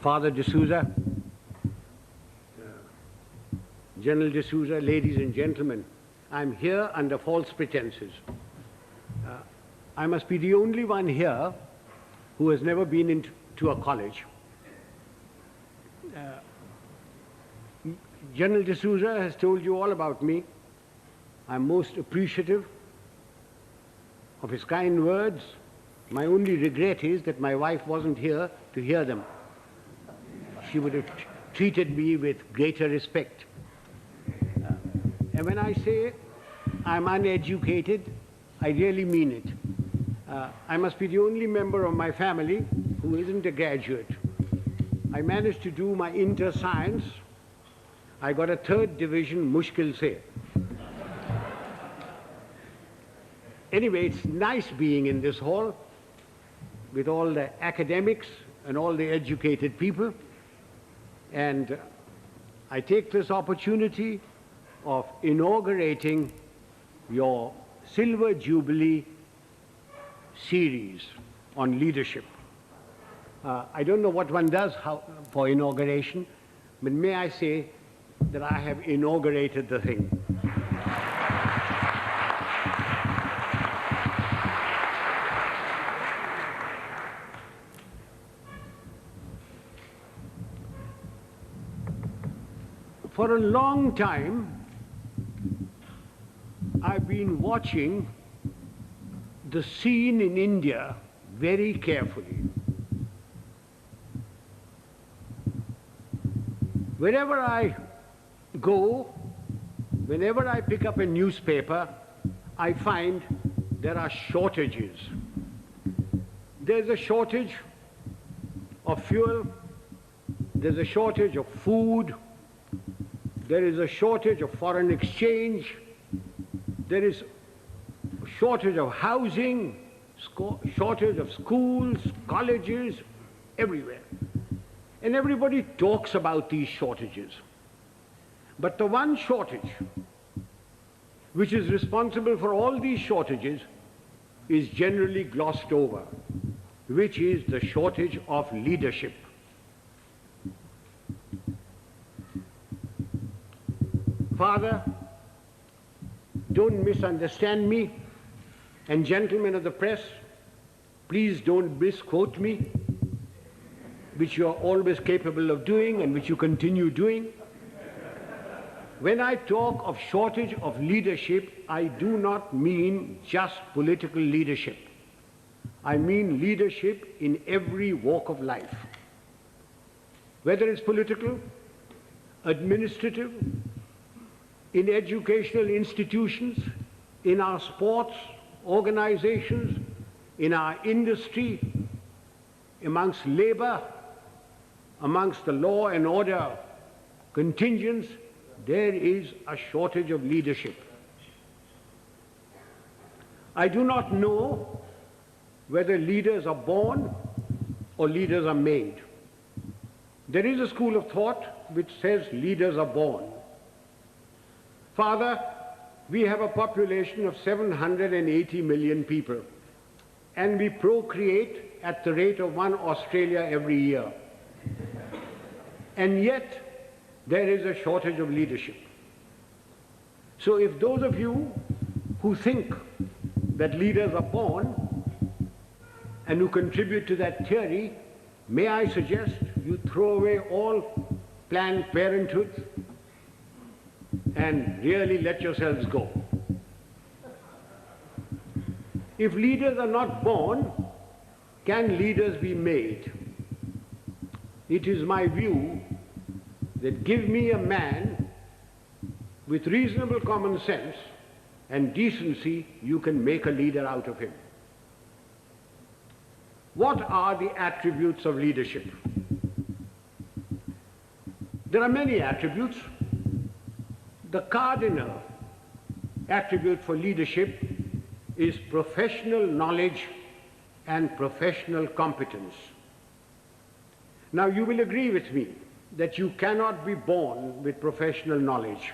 Father D'Souza, General D'Souza, ladies and gentlemen, I'm here under false pretenses. I must be the only one here who has never been into a college. General D'Souza has told you all about me. I'm most appreciative of his kind words. My only regret is that my wife wasn't here to hear them. She would have treated me with greater respect. And when I say I'm uneducated, I really mean it. I must be the only member of my family who isn't a graduate. I managed to do my inter-science. I got a 3rd division, mushkil se. Anyway, it's nice being in this hall with all the academics and all the educated people. And I take this opportunity of inaugurating your Silver Jubilee series on leadership. I don't know what one does for inauguration, but may I say that I have inaugurated the thing. For a long time, I've been watching the scene in India very carefully. Wherever I go, whenever I pick up a newspaper, I find there are shortages. There's a shortage of fuel, there's a shortage of food, there is a shortage of foreign exchange, there is a shortage of housing, shortage of schools, colleges, everywhere. And everybody talks about these shortages. But the one shortage which is responsible for all these shortages is generally glossed over, which is the shortage of leadership. Father, don't misunderstand me, and gentlemen of the press, please don't misquote me, which you are always capable of doing and which you continue doing. When I talk of shortage of leadership, I do not mean just political leadership. I mean leadership in every walk of life. Whether it's political, administrative, in educational institutions, in our sports organizations, in our industry, amongst labor, amongst the law and order contingents, there is a shortage of leadership. I do not know whether leaders are born or leaders are made. There is a school of thought which says leaders are born. Father, we have a population of 780 million people, and we procreate at the rate of 1 Australia every year. And yet, there is a shortage of leadership. So if those of you who think that leaders are born and who contribute to that theory, may I suggest you throw away all Planned Parenthood and really let yourselves go. If leaders are not born, can leaders be made? It is my view that give me a man with reasonable common sense and decency, you can make a leader out of him. What are the attributes of leadership? There are many attributes. The cardinal attribute for leadership is professional knowledge and professional competence. Now, you will agree with me that you cannot be born with professional knowledge.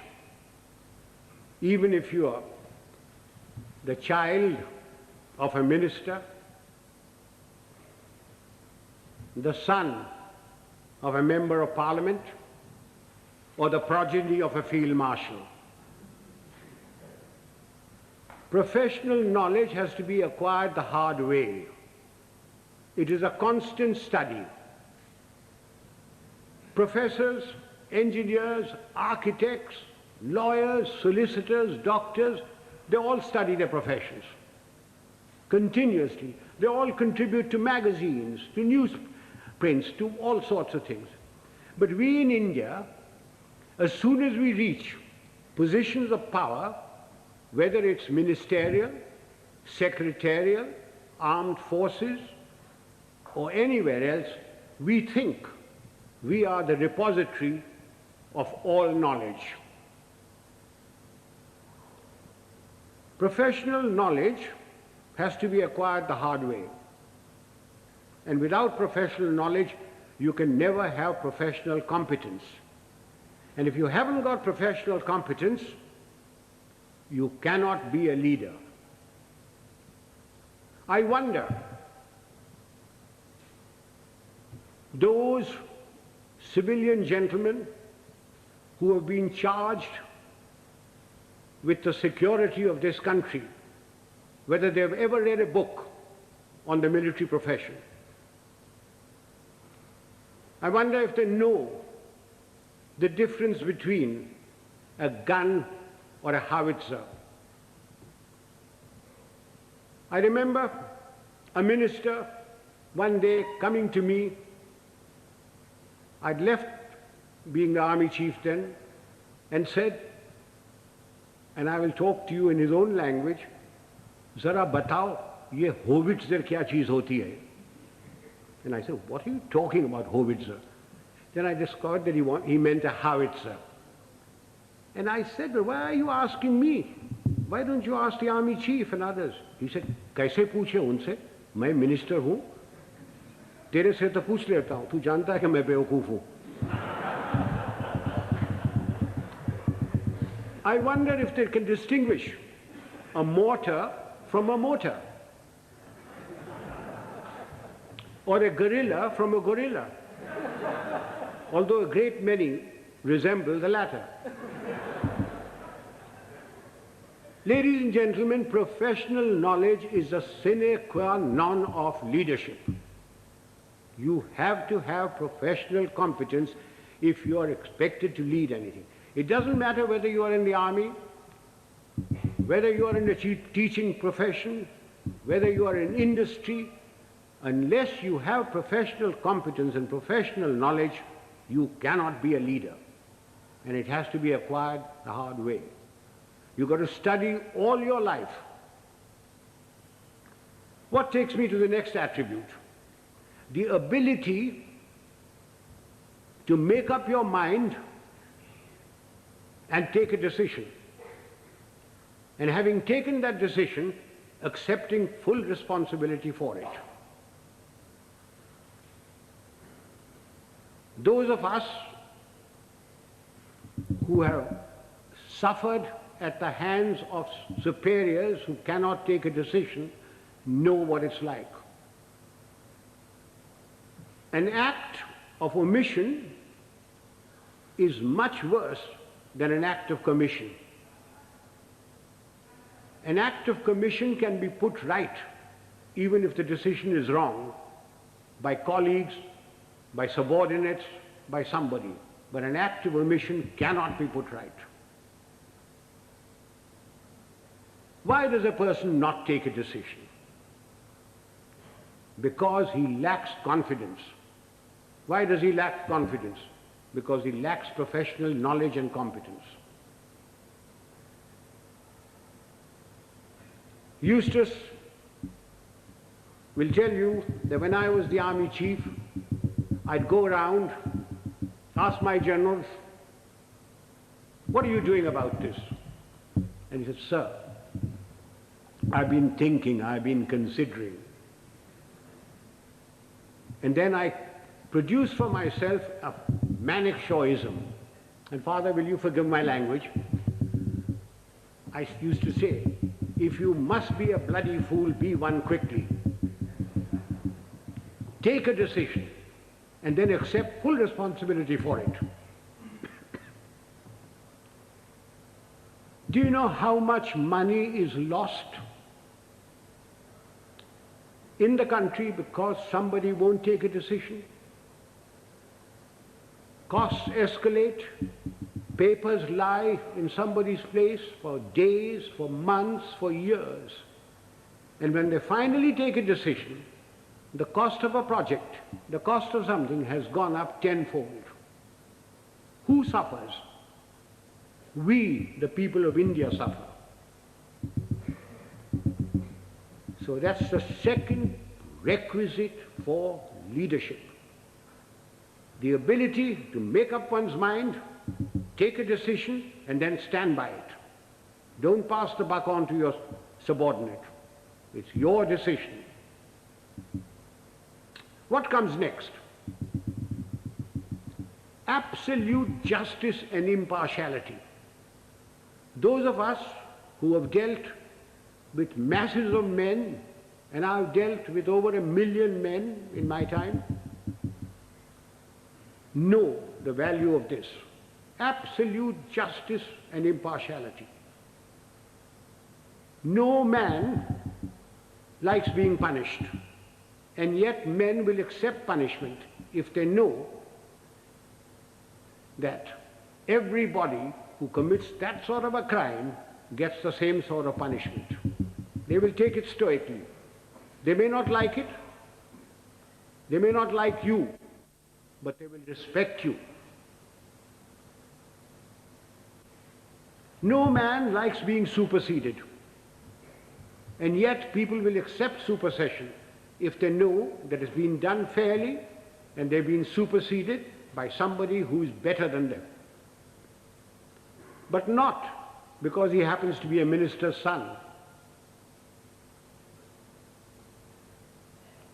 Even if you are the child of a minister, the son of a member of parliament or the progeny of a field marshal. Professional knowledge has to be acquired the hard way. It is a constant study. Professors, engineers, architects, lawyers, solicitors, doctors, they all study their professions continuously. They all contribute to magazines, to newsprints, to all sorts of things. But we in India, as soon as we reach positions of power, whether it's ministerial, secretarial, armed forces, or anywhere else, we think we are the repository of all knowledge. Professional knowledge has to be acquired the hard way. And without professional knowledge, you can never have professional competence. And if you haven't got professional competence, you cannot be a leader. I wonder, those civilian gentlemen who have been charged with the security of this country, whether they've ever read a book on the military profession. I wonder if they know the difference between a gun or a howitzer. I remember a minister one day coming to me. I'd left being the army chief then, and said, and I will talk to you in his own language, "Zara batao, ye howitzer kya cheez hoti hai?" And I said, "What are you talking about, howitzer?" Then I discovered that he meant a howitzer. And I said, "Well, why are you asking me? Why don't you ask the army chief and others?" He said, "Kaise पूछे उनसे? मैं minister हूँ, तेरे से तो पूछ लेता हूँ, तू जानता है कि मैं बेवकूफ हूँ." I wonder if they can distinguish a mortar from a motor, or a gorilla from a gorilla, although a great many resemble the latter. Ladies and gentlemen, professional knowledge is a sine qua non of leadership. You have to have professional competence if you are expected to lead anything. It doesn't matter whether you are in the army, whether you are in the teaching profession, whether you are in industry, unless you have professional competence and professional knowledge, you cannot be a leader. And it has to be acquired the hard way. You've got to study all your life. What takes me to the next attribute? The ability to make up your mind and take a decision. And having taken that decision, accepting full responsibility for it. Those of us who have suffered at the hands of superiors who cannot take a decision know what it's like. An act of omission is much worse than an act of commission. An act of commission can be put right, even if the decision is wrong, by colleagues, by subordinates, by somebody. But an act of omission cannot be put right. Why does a person not take a decision? Because he lacks confidence. Why does he lack confidence? Because he lacks professional knowledge and competence. Eustace will tell you that when I was the army chief, I'd go around, ask my generals, "What are you doing about this?" And he said, "Sir, I've been thinking, I've been considering." And then I produced for myself a Manekshawism. And Father, will you forgive my language? I used to say, if you must be a bloody fool, be one quickly. Take a decision. and then accept full responsibility for it. Do you know how much money is lost in the country because somebody won't take a decision? Costs escalate, papers lie in somebody's place for days, for months, for years. And when they finally take a decision, the cost of a project, the cost of something has gone up tenfold. Who suffers? We, the people of India, suffer. So that's the second requisite for leadership. The ability to make up one's mind, take a decision, and then stand by it. Don't pass the buck on to your subordinate. It's your decision. What comes next? Absolute justice and impartiality. Those of us who have dealt with masses of men, and I've dealt with over 1 million men in my time, know the value of this. Absolute justice and impartiality. No man likes being punished, and yet men will accept punishment if they know that everybody who commits that sort of a crime gets the same sort of punishment. They will take it stoically. They may not like it, they may not like you, but they will respect you. No man likes being superseded, and yet people will accept supersession if they know that it's been done fairly and they've been superseded by somebody who is better than them. But not because he happens to be a minister's son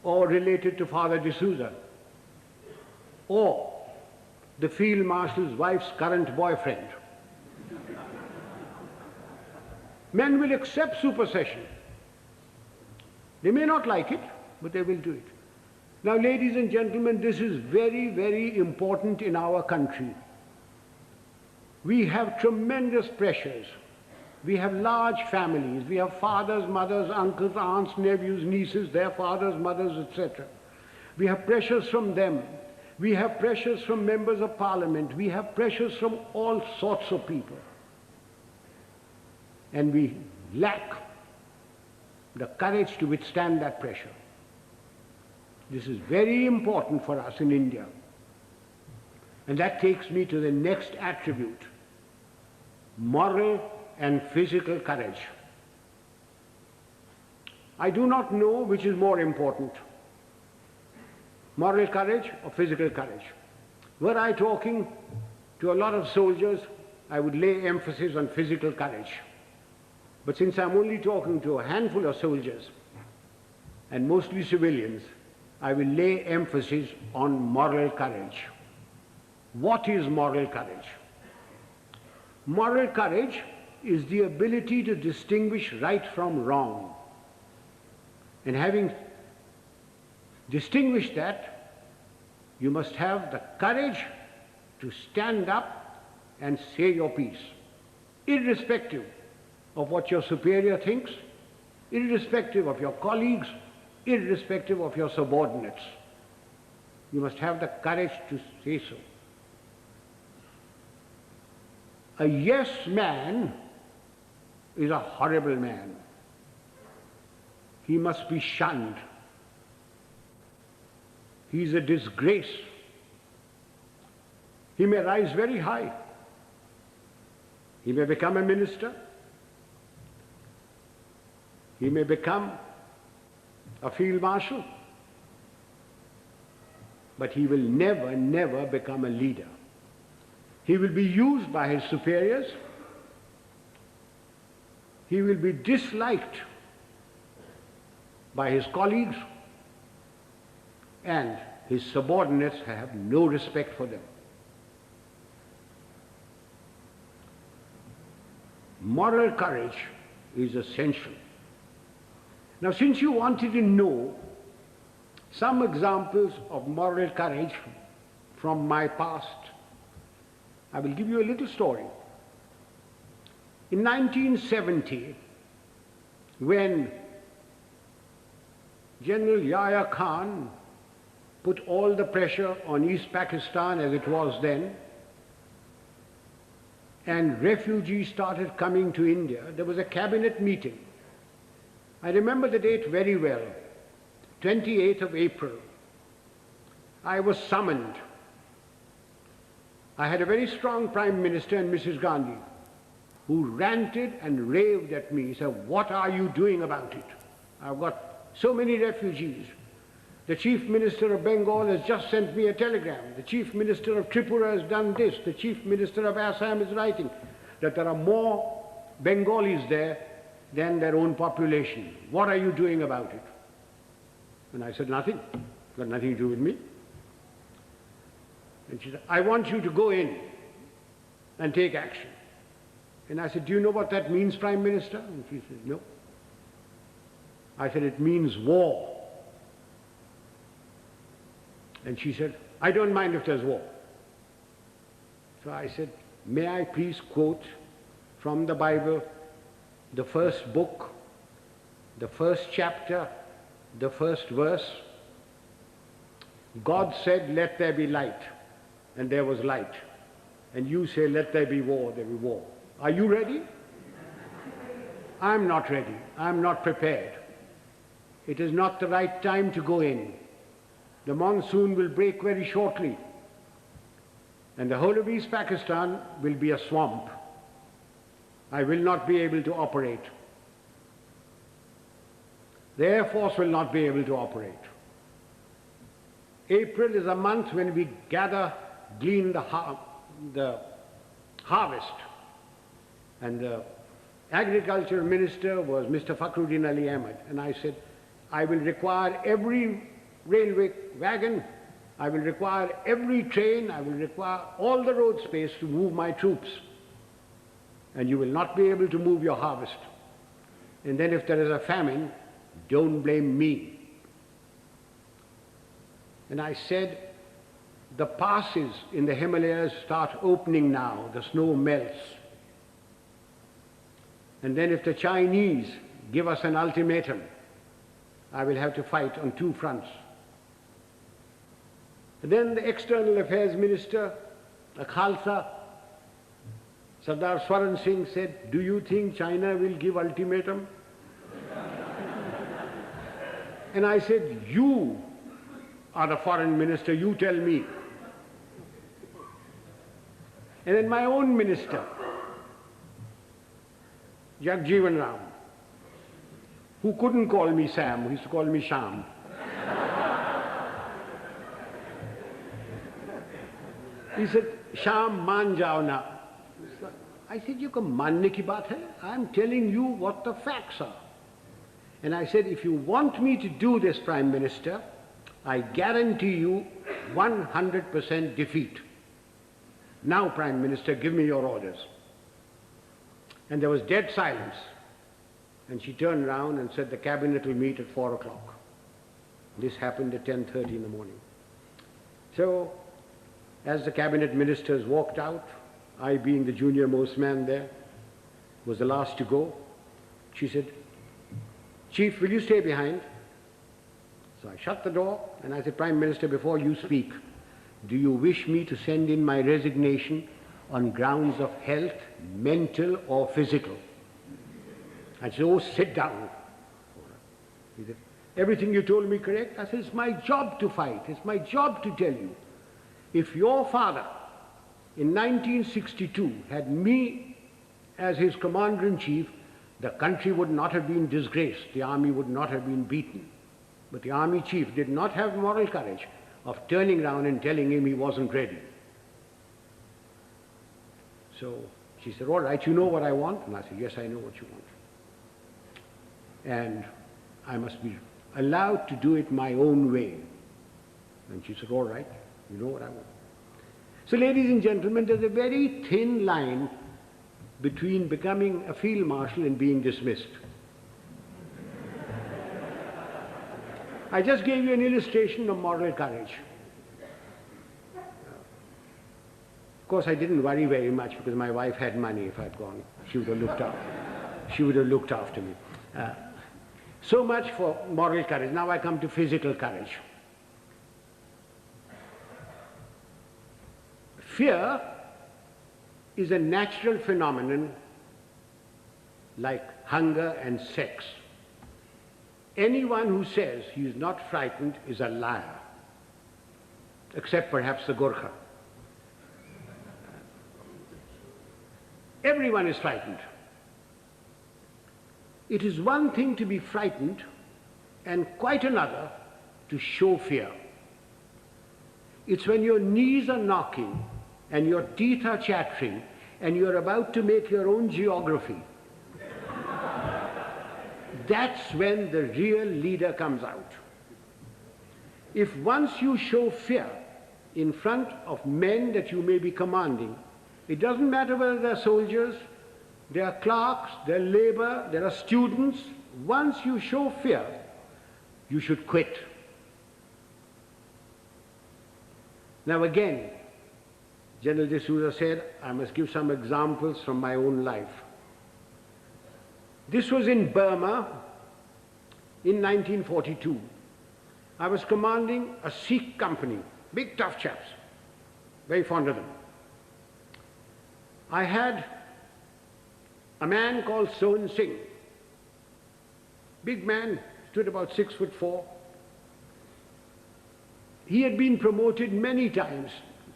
or related to Father D'Souza or the Field Marshal's wife's current boyfriend. Men will accept supersession. They may not like it, but they will do it. Now, ladies and gentlemen, this is very, very important in our country. We have tremendous pressures. We have large families. We have fathers, mothers, uncles, aunts, nephews, nieces, their fathers, mothers, etc. We have pressures from them. We have pressures from members of parliament. We have pressures from all sorts of people. And we lack the courage to withstand that pressure. This is very important for us in India. And that takes me to the next attribute: moral and physical courage. I do not know which is more important, moral courage or physical courage. Were I talking to a lot of soldiers, I would lay emphasis on physical courage. But since I'm only talking to a handful of soldiers, and mostly civilians, I will lay emphasis on moral courage. What is moral courage? Moral courage is the ability to distinguish right from wrong. And having distinguished that, you must have the courage to stand up and say your piece, irrespective of what your superior thinks, irrespective of your colleagues, irrespective of your subordinates. You must have the courage to say so. A yes man is a horrible man. He must be shunned. He is a disgrace. He may rise very high. He may become a minister. He may become a field marshal. But he will never, never become a leader. He will be used by his superiors. He will be disliked by his colleagues, and his subordinates have no respect for them. Moral courage is essential. Now, since you wanted to know some examples of moral courage from my past. I will give you a little story. In 1970, when General Yahya Khan put all the pressure on East Pakistan as it was then, and refugees started coming to India, there was a cabinet meeting. I remember the date very well, 28th of April. I was summoned. I had a very strong Prime Minister and Mrs. Gandhi, who ranted and raved at me, said, "What are you doing about it? I've got so many refugees. The Chief Minister of Bengal has just sent me a telegram. The Chief Minister of Tripura has done this. The Chief Minister of Assam is writing that there are more Bengalis there than their own population. What are you doing about it?" And I said, "Nothing. It's got nothing to do with me." And she said, "I want you to go in and take action." And I said, "Do you know what that means, Prime Minister?" And she said, "No." I said, "It means war." And she said, "I don't mind if there's war." So I said, "May I please quote from the Bible, the first book, the first chapter, the first verse? God said, 'Let there be light,' and there was light. And you say, 'Let there be war,' there will be war. Are you ready?" I'm not ready. I'm not prepared. It is not the right time to go in. The monsoon will break very shortly, and the whole of East Pakistan will be a swamp. I will not be able to operate. The Air Force will not be able to operate. April is a month when we glean the harvest. And the Agriculture Minister was Mr. Fakhruddin Ali Ahmed. And I said, "I will require every railway wagon, I will require every train, I will require all the road space to move my troops. And you will not be able to move your harvest. And then if there is a famine, don't blame me." And I said, the passes in the Himalayas start opening now, the snow melts. And then if the Chinese give us an ultimatum, I will have to fight on two fronts. And then the External Affairs Minister, a Khalsa, Sardar Swaran Singh, said, "Do you think China will give ultimatum?" And I said, "You are the foreign minister, you tell me." And then my own minister, Jagjeevan Ram, who couldn't call me Sam, who used to call me Sham. He said, "Sham, maan jao na." I said, "You can manne ki baat hai? I'm telling you what the facts are." And I said, "If you want me to do this, Prime Minister, I guarantee you 100% defeat. Now, Prime Minister, give me your orders." And there was dead silence. And she turned around and said, "The cabinet will meet at 4 o'clock. This happened at 10:30 in the morning. So, as the cabinet ministers walked out, I being the junior most man there, was the last to go, she said, "Chief, will you stay behind?" So I shut the door and I said, "Prime Minister, before you speak, do you wish me to send in my resignation on grounds of health, mental or physical?" I said, "Oh, sit down." He said, "Everything you told me correct?" I said, "It's my job to fight. It's my job to tell you. If your father in 1962 had me as his commander-in-chief, the country would not have been disgraced. The army would not have been beaten. But the army chief did not have moral courage of turning around and telling him he wasn't ready." So she said, "All right, you know what I want?" And I said, "Yes, I know what you want. And I must be allowed to do it my own way." And she said, "All right, you know what I want." So, ladies and gentlemen, there's a very thin line between becoming a field marshal and being dismissed. I just gave you an illustration of moral courage. Of course, I didn't worry very much because my wife had money. If I'd gone, she would have looked after. She would have looked after me. So much for moral courage. Now I come to physical courage. Fear is a natural phenomenon like hunger and sex. Anyone who says he is not frightened is a liar, except perhaps the Gorkha. Everyone is frightened. It is one thing to be frightened and quite another to show fear. It's when your knees are knocking and your teeth are chattering and you're about to make your own geography. That's when the real leader comes out. If once you show fear in front of men that you may be commanding, it doesn't matter whether they're soldiers, they are clerks, they're labor, there are students. Once you show fear, you should quit. Now again, General D'Souza said, I must give some examples from my own life. This was in Burma in 1942. I was commanding a Sikh company, big tough chaps, very fond of them. I had a man called Sohan Singh, big man, stood about 6'4". He had been promoted many times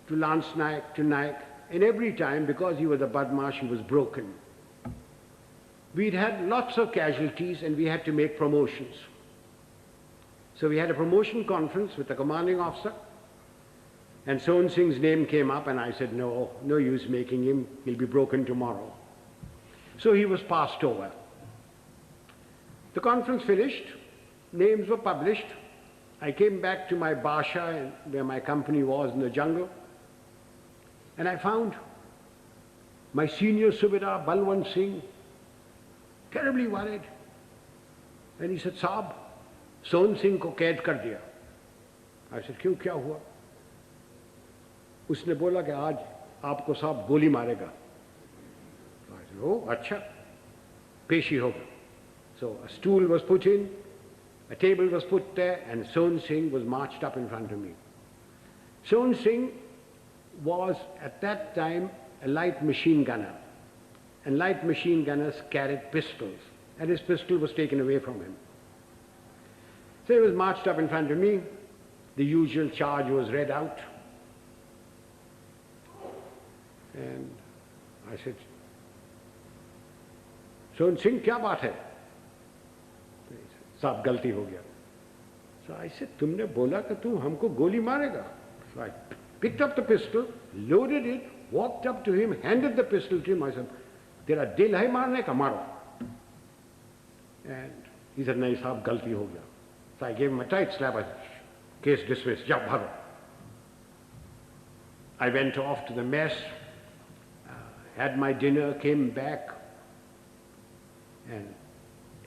to Lance Naik, to Naik, and every time, because he was a Badmash, he was broken. We'd had lots of casualties and we had to make promotions. So we had a promotion conference with the commanding officer, and Sohan Singh's name came up, and I said, no use making him, he'll be broken tomorrow. So he was passed over. The conference finished, names were published. I came back to my Basha, where my company was in the jungle, and I found my senior Subedar, Balwant Singh, terribly worried. And he said, Saab, Sohan Singh ko kaid kar diya. I said, kyun, kya hua? Usne bola कि आज आपको साहब गोली मारेगा. I said, oh, acha, peshi hoga. So a stool was put in, a table was put there, and Sohan Singh was marched up in front of me. Sohan Singh was at that time a light machine gunner, and light machine gunners carried pistols, and his pistol was taken away from him. So he was marched up in front of me. The usual charge was read out. And I said, Sohan Singh, kya baat hai? Saab, galti ho gaya. So I said, tumne bola कि तू हमको गोली मारेगा. So I picked up the pistol, loaded it, walked up to him, handed the pistol to him. I said, तेरा दिल है मारने का, मारो. And he said, नहीं साहब, गलती हो गया. So I gave him a tight slap. I said, case dismissed, जाओ भागो. I went off to the mess, had my dinner, came back, and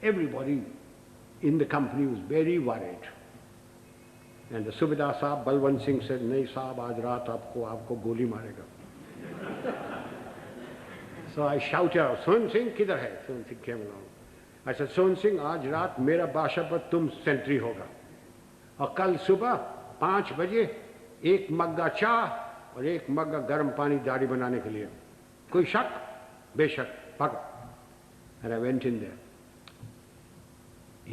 everybody in the company was very worried. And the Subedar Saab, Balwant Singh said, nahi saab, aaj raat aapko goli marega. So I shouted out, Sohan Singh, kidhar hai? Sohan Singh came along. I said, Sohan Singh, aaj raat mera basha par tum sentry hoga. और कल सुबह 5 बजे एक मग्गा चाह और एक मग्गा गर्म पानी दाढ़ी बनाने के लिए. कोई शक? बेशक, भागो. And I went in there.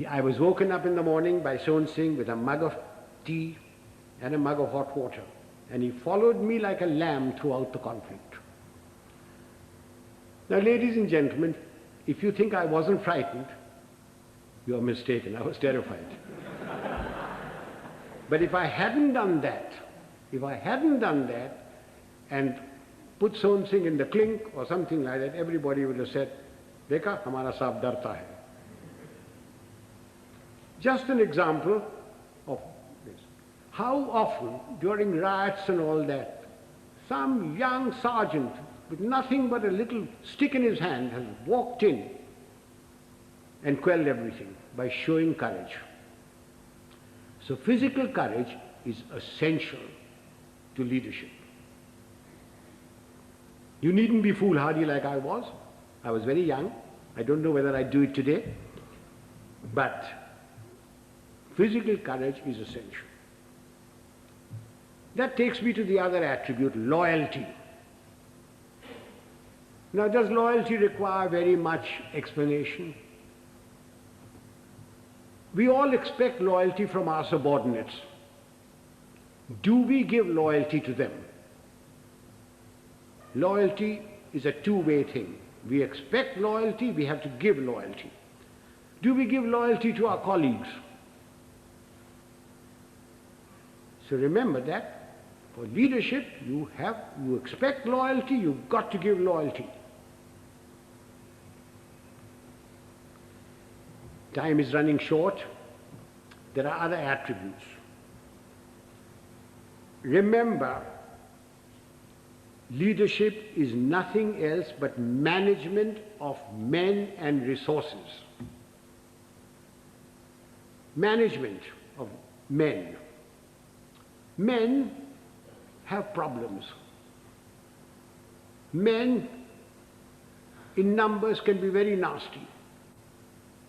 I was woken up in the morning by Sohan Singh with a mug of tea and a mug of hot water. And he followed me like a lamb throughout the conflict. Now, ladies and gentlemen, if you think I wasn't frightened, you are mistaken. I was terrified. But if I hadn't done that, and put Sohan Singh in the clink or something like that, everybody would have said, Dekha, hamara saab darta hai. Just an example of this. How often during riots and all that, some young sergeant with nothing but a little stick in his hand has walked in and quelled everything by showing courage. So physical courage is essential to leadership. You needn't be foolhardy like I was. I was very young. I don't know whether I'd do it today. But physical courage is essential. That takes me to the other attribute, loyalty. Now, does loyalty require very much explanation? We all expect loyalty from our subordinates. Do we give loyalty to them? Loyalty is a two-way thing. We expect loyalty, we have to give loyalty. Do we give loyalty to our colleagues? So remember that for leadership, you expect loyalty, you've got to give loyalty. Time is running short. There are other attributes. Remember, leadership is nothing else but management of men and resources. Management of men. Men have problems. Men in numbers can be very nasty.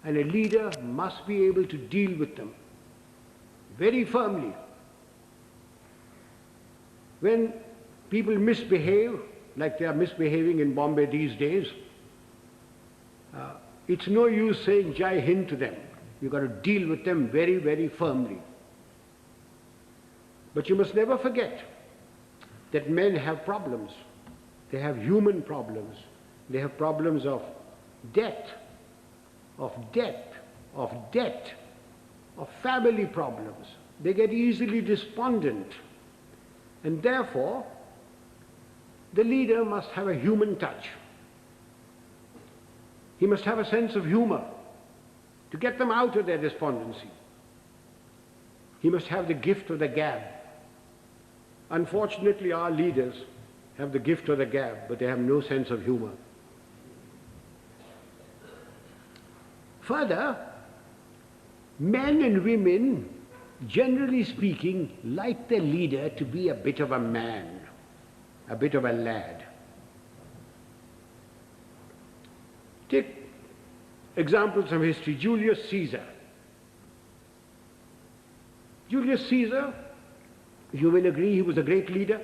And a leader must be able to deal with them very firmly. When people misbehave, like they are misbehaving in Bombay these days, it's no use saying Jai Hind to them. You've got to deal with them very, very firmly. But you must never forget that men have problems. They have human problems. They have problems of debt, of family problems. They get easily despondent. And therefore, the leader must have a human touch. He must have a sense of humor to get them out of their despondency. He must have the gift of the gab. Unfortunately, our leaders have the gift of the gab, but they have no sense of humor. Further, men and women, generally speaking, like their leader to be a bit of a man, a bit of a lad. Take examples from history. Julius Caesar. Julius Caesar, you will agree he was a great leader.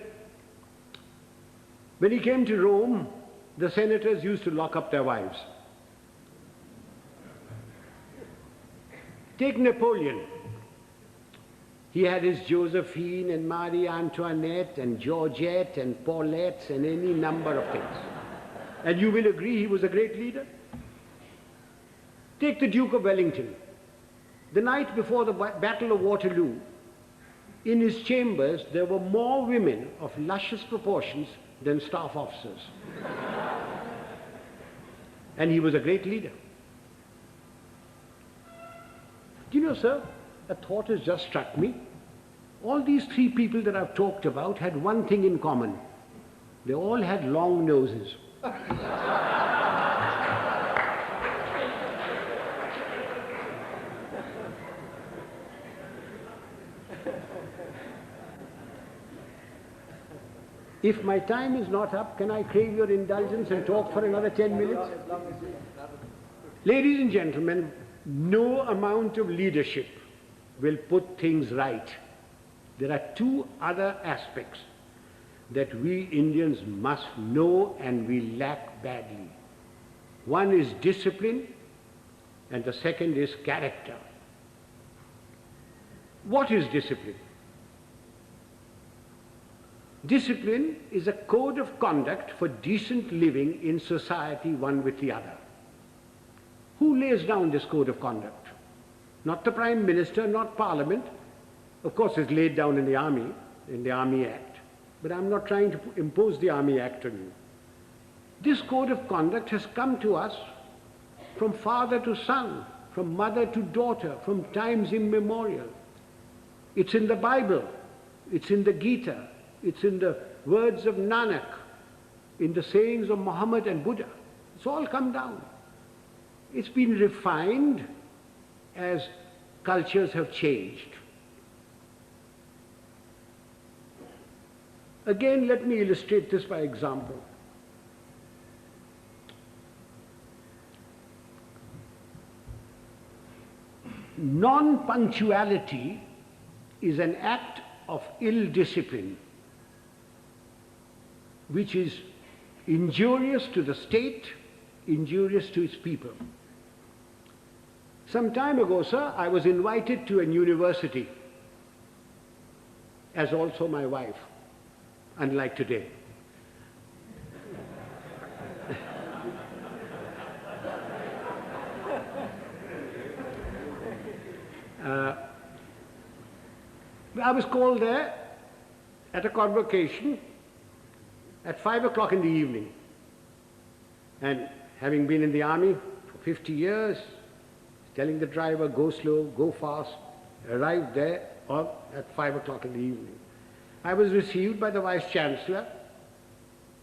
When he came to Rome, the senators used to lock up their wives. Take Napoleon. He had his Josephine and Marie Antoinette and Georgette and Paulette and any number of things. And you will agree he was a great leader. Take the Duke of Wellington. The night before the Battle of Waterloo, in his chambers there were more women of luscious proportions than staff officers. And he was a great leader. Do you know, sir, a thought has just struck me. All these three people that I've talked about had one thing in common. They all had long noses. If my time is not up, can I crave your indulgence and talk for another 10 minutes? Ladies and gentlemen, no amount of leadership will put things right. There are two other aspects that we Indians must know and we lack badly. One is discipline and the second is character. What is discipline? Discipline is a code of conduct for decent living in society one with the other. Who lays down this code of conduct? Not the Prime Minister, not Parliament. Of course, it's laid down in the Army Act. But I'm not trying to impose the Army Act on you. This code of conduct has come to us from father to son, from mother to daughter, from times immemorial. It's in the Bible, it's in the Gita, it's in the words of Nanak, in the sayings of Muhammad and Buddha. It's all come down. It's been refined as cultures have changed. Again, let me illustrate this by example. Non-punctuality is an act of ill discipline which is injurious to the state, injurious to its people. Some time ago, sir, I was invited to a university, as also my wife, unlike today. I was called there at a convocation at 5 o'clock in the evening. And having been in the army for 50 years, telling the driver, go slow, go fast, arrived there at 5 o'clock in the evening. I was received by the Vice Chancellor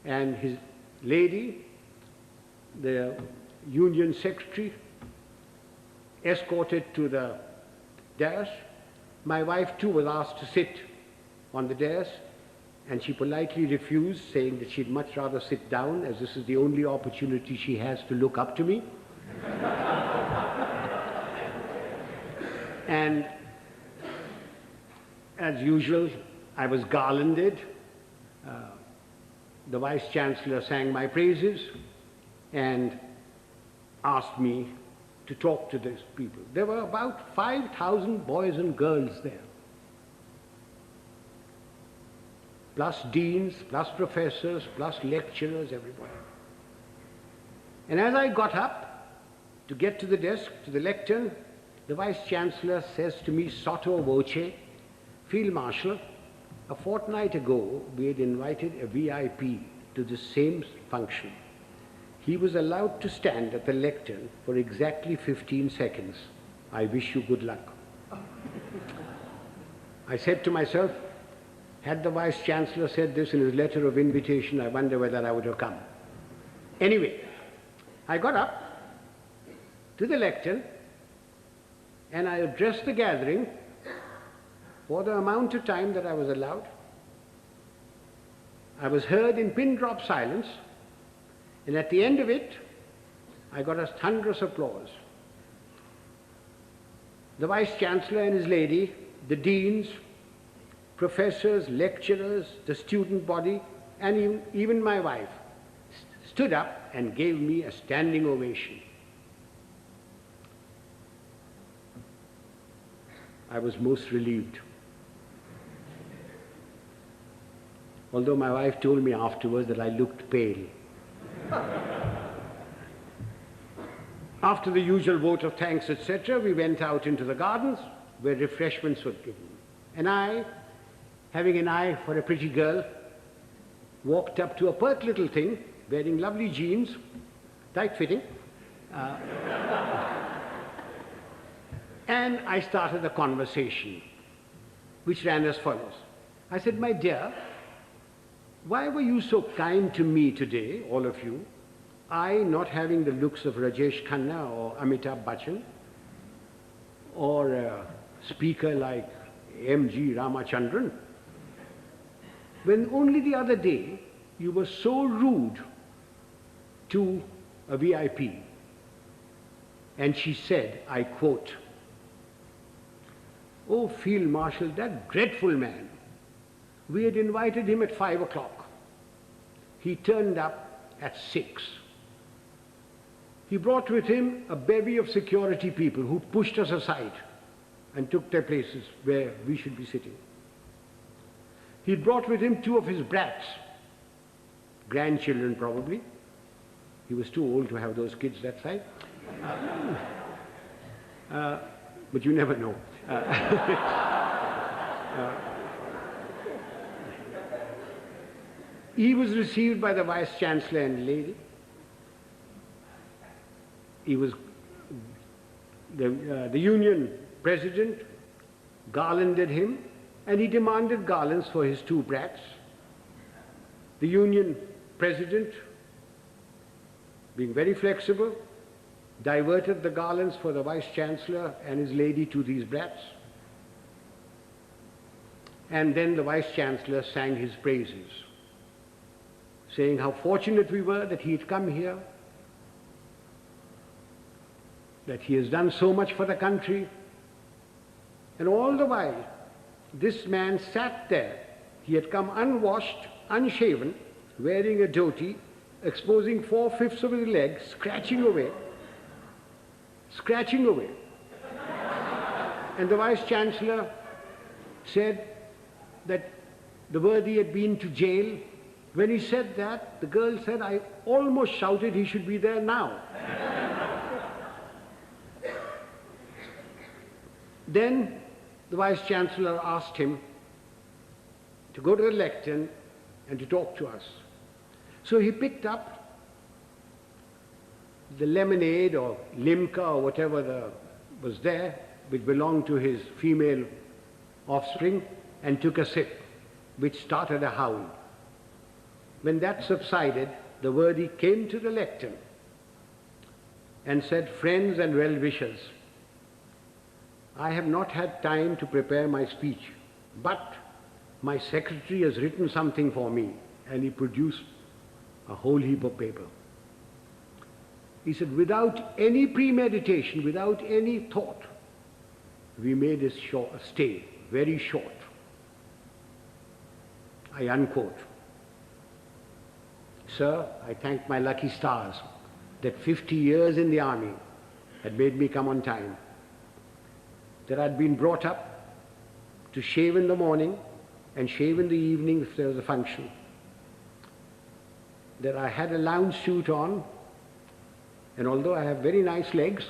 and his lady, the Union Secretary, escorted to the dais. My wife too was asked to sit on the dais, and she politely refused, saying that she'd much rather sit down, as this is the only opportunity she has to look up to me. And as usual, I was garlanded. The Vice Chancellor sang my praises and asked me to talk to these people. There were about 5,000 boys and girls there, plus deans, plus professors, plus lecturers, everybody. And as I got up to get to the desk, to the lectern, the Vice Chancellor says to me, sotto voce, Field Marshal, a fortnight ago we had invited a VIP to the same function. He was allowed to stand at the lectern for exactly 15 seconds. I wish you good luck. I said to myself, had the Vice Chancellor said this in his letter of invitation, I wonder whether I would have come. Anyway, I got up to the lectern and I addressed the gathering for the amount of time that I was allowed. I was heard in pin-drop silence, and at the end of it, I got a thunderous applause. The Vice Chancellor and his lady, the deans, professors, lecturers, the student body, and even my wife stood up and gave me a standing ovation. I was most relieved. Although my wife told me afterwards that I looked pale. After the usual vote of thanks, etc., we went out into the gardens where refreshments were given. And I, having an eye for a pretty girl, walked up to a pert little thing, wearing lovely jeans, tight-fitting, and I started a conversation, which ran as follows. I said, my dear, why were you so kind to me today, all of you? I not having the looks of Rajesh Khanna or Amitabh Bachchan, or a speaker like M.G. Ramachandran, when only the other day you were so rude to a VIP. And she said, I quote, "Oh, Field Marshal, that dreadful man. We had invited him at 5 o'clock. He turned up at 6. He brought with him a bevy of security people who pushed us aside and took their places where we should be sitting. He brought with him 2 of his brats, grandchildren probably. He was too old to have those kids that side. But you never know. He was received by the Vice Chancellor and lady. He was the Union President garlanded him, and he demanded garlands for his 2 brats. The Union President, being very flexible, diverted the garlands for the Vice Chancellor and his lady to these brats. And then the Vice-Chancellor sang his praises, saying how fortunate we were that he had come here, that he has done so much for the country. And all the while, this man sat there. He had come unwashed, unshaven, wearing a dhoti, exposing 4/5 of his legs, scratching away. And the Vice-Chancellor said that the worthy had been to jail. When he said that, the girl said, I almost shouted he should be there now. Then the Vice-Chancellor asked him to go to the lectern and to talk to us. So he picked up the lemonade or limca or whatever was there, which belonged to his female offspring, and took a sip, which started a howl. When that subsided, the worthy came to the lectern and said, friends and well-wishers, I have not had time to prepare my speech, but my secretary has written something for me, and he produced a whole heap of paper. He said, without any premeditation, without any thought, we made his stay very short. I unquote. Sir, I thank my lucky stars that 50 years in the army had made me come on time, that I'd been brought up to shave in the morning and shave in the evening if there was a function, that I had a lounge suit on, and although I have very nice legs,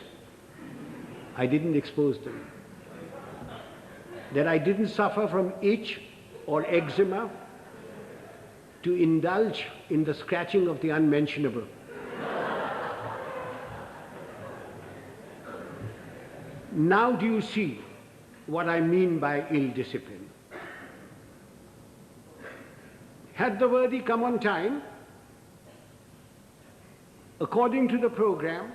I didn't expose them, that I didn't suffer from itch or eczema to indulge in the scratching of the unmentionable. Now do you see what I mean by ill discipline? Had the worthy come on time, according to the program,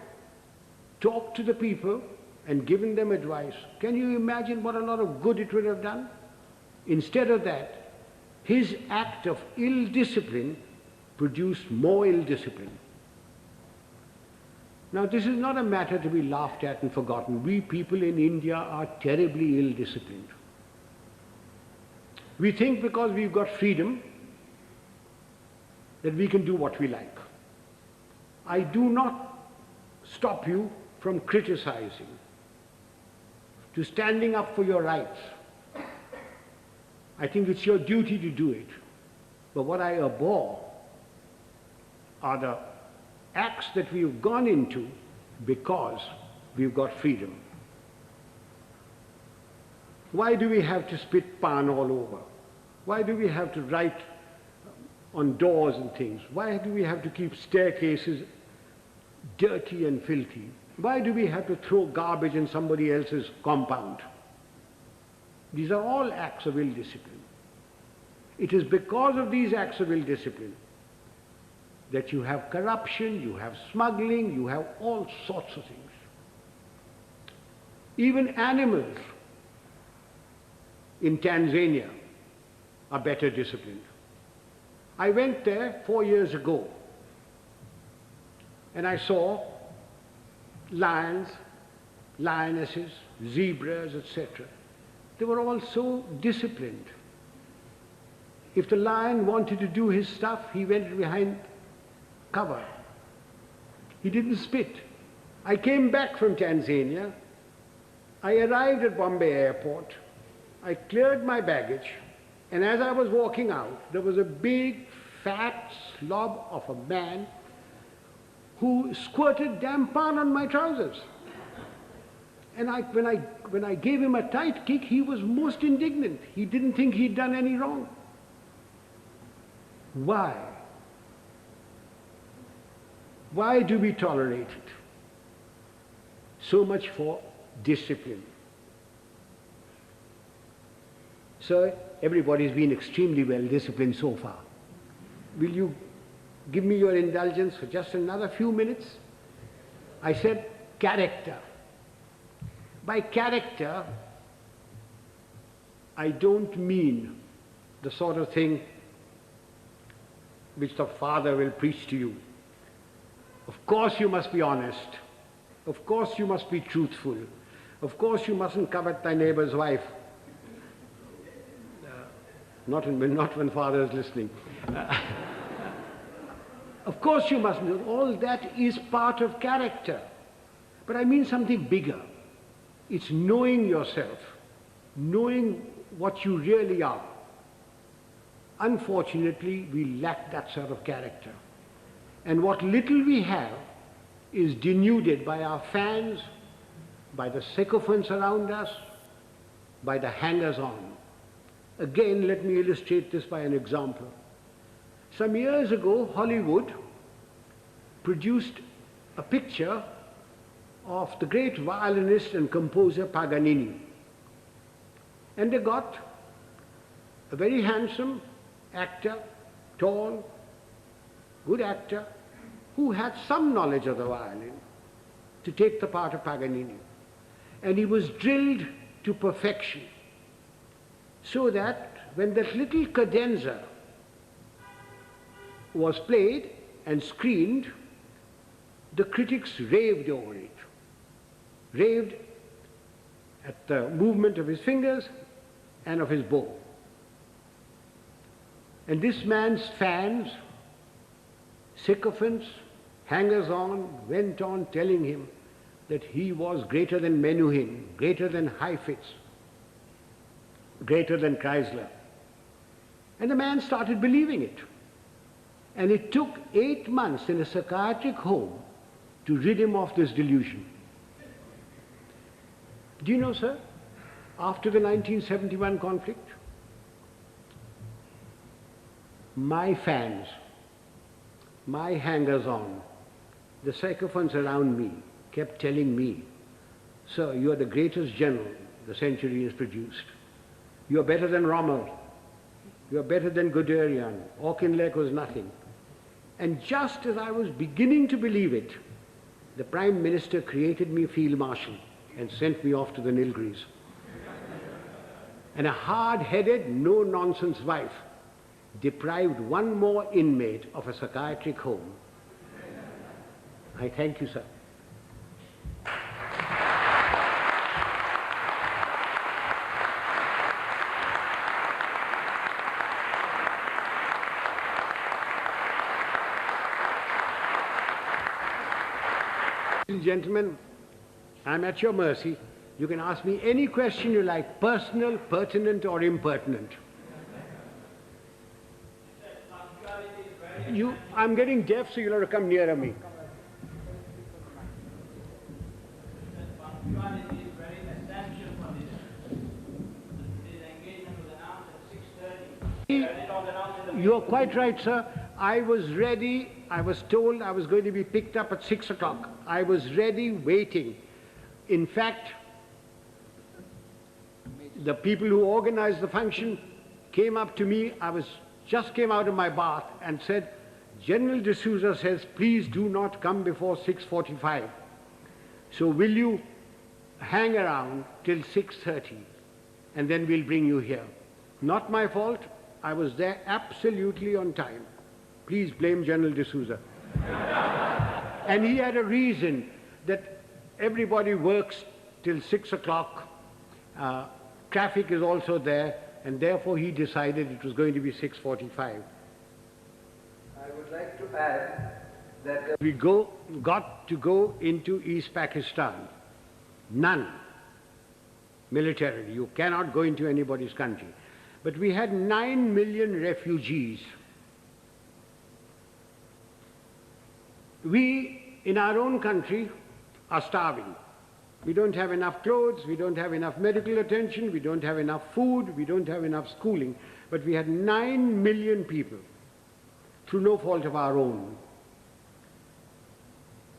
talked to the people and given them advice, can you imagine what a lot of good it would have done? Instead of that, his act of ill discipline produced more ill discipline. Now, this is not a matter to be laughed at and forgotten. We people in India are terribly ill disciplined. We think because we've got freedom that we can do what we like. I do not stop you from criticizing, to standing up for your rights. I think it's your duty to do it. But what I abhor are the acts that we've gone into because we've got freedom. Why do we have to spit pan all over? Why do we have to write on doors and things? Why do we have to keep staircases dirty and filthy? Why do we have to throw garbage in somebody else's compound? These are all acts of ill discipline. It is because of these acts of ill discipline that you have corruption, you have smuggling, you have all sorts of things. Even animals in Tanzania are better disciplined. I went there 4 years ago and I saw lions, lionesses, zebras, etc. They were all so disciplined. If the lion wanted to do his stuff, he went behind cover. He didn't spit. I came back from Tanzania. I arrived at Bombay airport. I cleared my baggage, and as I was walking out, there was a big, fat slob of a man who squirted damn pan on my trousers. And when I gave him a tight kick, he was most indignant. He didn't think he'd done any wrong. Why? Why do we tolerate it? So much for discipline. Sir, everybody's been extremely well disciplined so far. Will you give me your indulgence for just another few minutes? I said character. By character, I don't mean the sort of thing which the father will preach to you. Of course you must be honest. Of course you must be truthful. Of course you mustn't covet thy neighbor's wife. Not when father is listening. Of course you mustn't. All that is part of character. But I mean something bigger. It's knowing yourself, knowing what you really are. Unfortunately, we lack that sort of character. And what little we have is denuded by our fans, by the sycophants around us, by the hangers-on. Again, let me illustrate this by an example. Some years ago, Hollywood produced a picture of the great violinist and composer Paganini. And they got a very handsome actor, tall, good actor, who had some knowledge of the violin, to take the part of Paganini. And he was drilled to perfection, so that when that little cadenza was played and screened, the critics raved over it, raved at the movement of his fingers and of his bow. And this man's fans, sycophants, hangers-on, went on telling him that he was greater than Menuhin, greater than Heifetz, greater than Chrysler. And the man started believing it. And it took 8 months in a psychiatric home to rid him of this delusion. Do you know, sir, after the 1971 conflict, my fans, my hangers-on, the sycophants around me kept telling me, sir, you are the greatest general the century has produced. You are better than Rommel. You are better than Guderian. Auchinleck was nothing. And just as I was beginning to believe it, the Prime Minister created me Field Marshal and sent me off to the Nilgiris. And a hard-headed, no-nonsense wife deprived one more inmate of a psychiatric home. I thank you, sir. Ladies and gentlemen, I'm at your mercy. You can ask me any question you like, personal, pertinent, or impertinent. I'm getting deaf, so you'll have to come nearer me. Punctuality is very essential for this engagement was announced at 6:30. You are quite right, sir. I was ready. I was told I was going to be picked up at 6 o'clock. I was ready, waiting. In fact, the people who organized the function came up to me. Just came out of my bath and said, General D'Souza says, please do not come before 6:45. So will you hang around till 6:30 and then we'll bring you here. Not my fault. I was there absolutely on time. Please blame General D'Souza. And he had a reason that everybody works till 6 o'clock. Traffic is also there, and therefore he decided it was going to be 6:45. I would like to add that We got to go into East Pakistan. None. Militarily. You cannot go into anybody's country. But we had 9 million refugees. We, in our own country, are starving. We don't have enough clothes, we don't have enough medical attention, we don't have enough food, we don't have enough schooling. But we had 9 million people, through no fault of our own.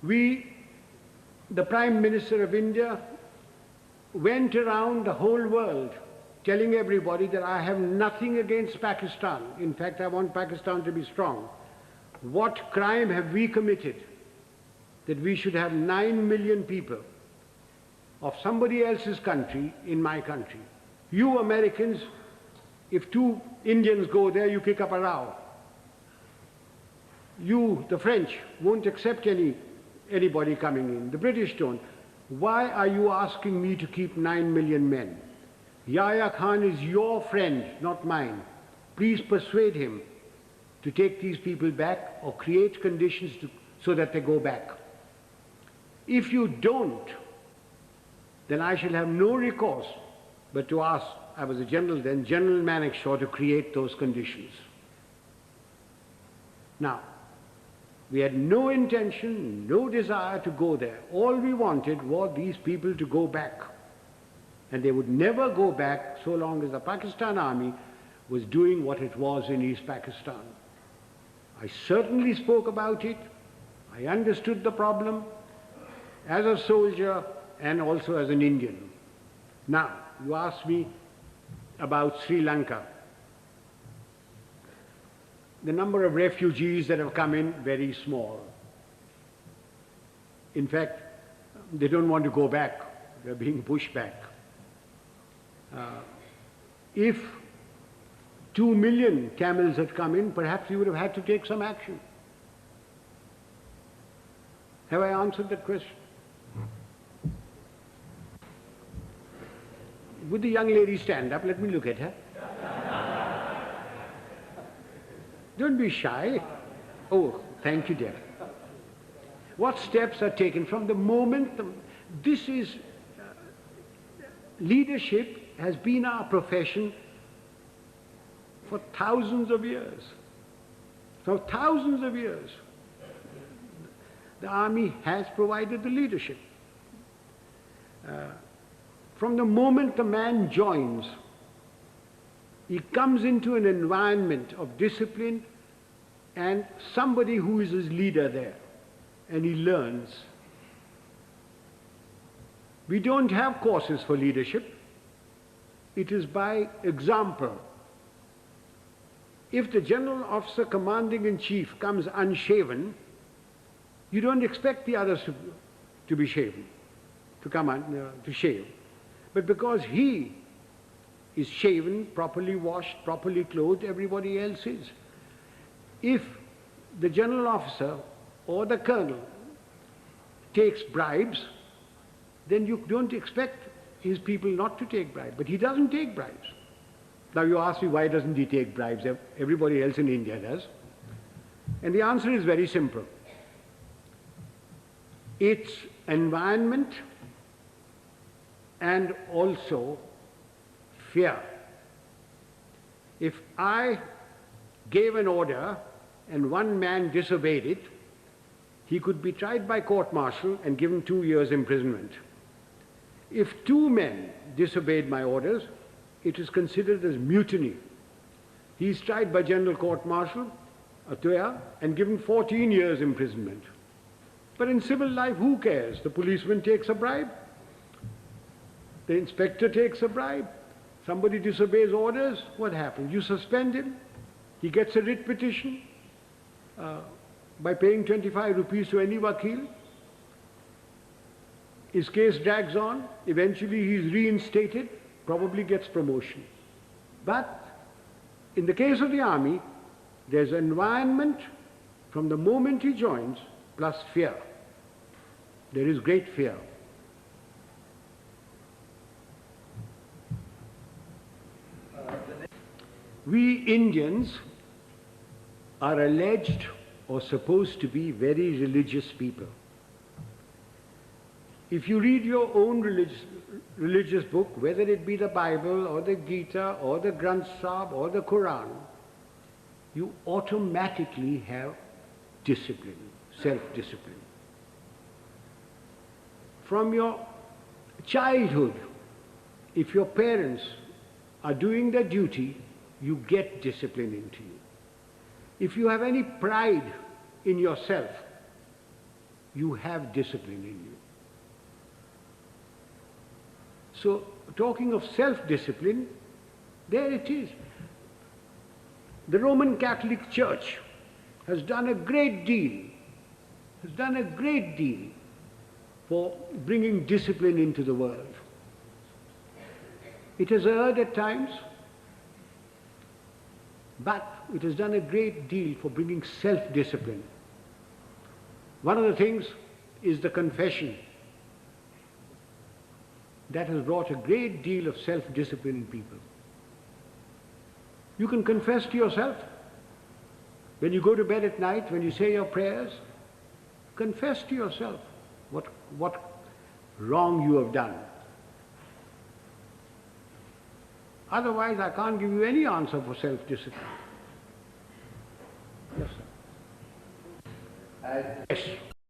The Prime Minister of India, went around the whole world telling everybody that I have nothing against Pakistan. In fact, I want Pakistan to be strong. What crime have we committed that we should have 9 million people of somebody else's country in my country? You Americans, if two Indians go there, you kick up a row. You, the French, won't accept anybody coming in. The British don't. Why are you asking me to keep 9 million men? Yahya Khan is your friend, not mine. Please persuade him to take these people back or create conditions so that they go back. If you don't, then I shall have no recourse but to ask, I was a general then, General Manekshaw, to create those conditions. Now, we had no intention, no desire to go there. All we wanted was these people to go back. And they would never go back so long as the Pakistan army was doing what it was in East Pakistan. I certainly spoke about it. I understood the problem as a soldier and also as an Indian. Now, you asked me about Sri Lanka. The number of refugees that have come in, very small. In fact, they don't want to go back. They're being pushed back. If 2 million camels had come in, perhaps we would have had to take some action. Have I answered that question? Would the young lady stand up? Let me look at her. Don't be shy. Oh, thank you, dear. What steps are taken from the moment this is leadership has been our profession for thousands of years. For thousands of years. The army has provided the leadership. From the moment the man joins, he comes into an environment of discipline and somebody who is his leader there, and he learns. We don't have courses for leadership. It is by example. If the general officer commanding in chief comes unshaven, you don't expect the others to be shaven, to shave. But because he is shaven, properly washed, properly clothed, everybody else is. If the general officer or the colonel takes bribes, then you don't expect his people not to take bribes. But he doesn't take bribes. Now you ask me, why doesn't he take bribes? Everybody else in India does. And the answer is very simple. It's environment and also fear. If I gave an order and one man disobeyed it, he could be tried by court-martial and given 2 years imprisonment. If 2 men disobeyed my orders, it is considered as mutiny. He is tried by general court-martial, and given 14 years imprisonment. But in civil life, who cares? The policeman takes a bribe. The inspector takes a bribe. Somebody disobeys orders, what happens? You suspend him. He gets a writ petition by paying 25 rupees to any wakil. His case drags on. Eventually he is reinstated, probably gets promotion. But in the case of the army, there's environment from the moment he joins, plus fear. There is great fear. We Indians are alleged or supposed to be very religious people. If you read your own religious book, whether it be the Bible or the Gita or the Granth Sahib or the Quran, you automatically have discipline, self-discipline. From your childhood, if your parents are doing their duty, you get discipline into you. If you have any pride in yourself, you have discipline in you. So, talking of self-discipline, there it is. The Roman Catholic Church has done a great deal, for bringing discipline into the world. It has erred at times, but it has done a great deal for bringing self-discipline. One of the things is the confession. That has brought a great deal of self-discipline in people. You can confess to yourself. When you go to bed at night, when you say your prayers, confess to yourself what wrong you have done. Otherwise, I can't give you any answer for self-discipline. Yes, sir. As Yes.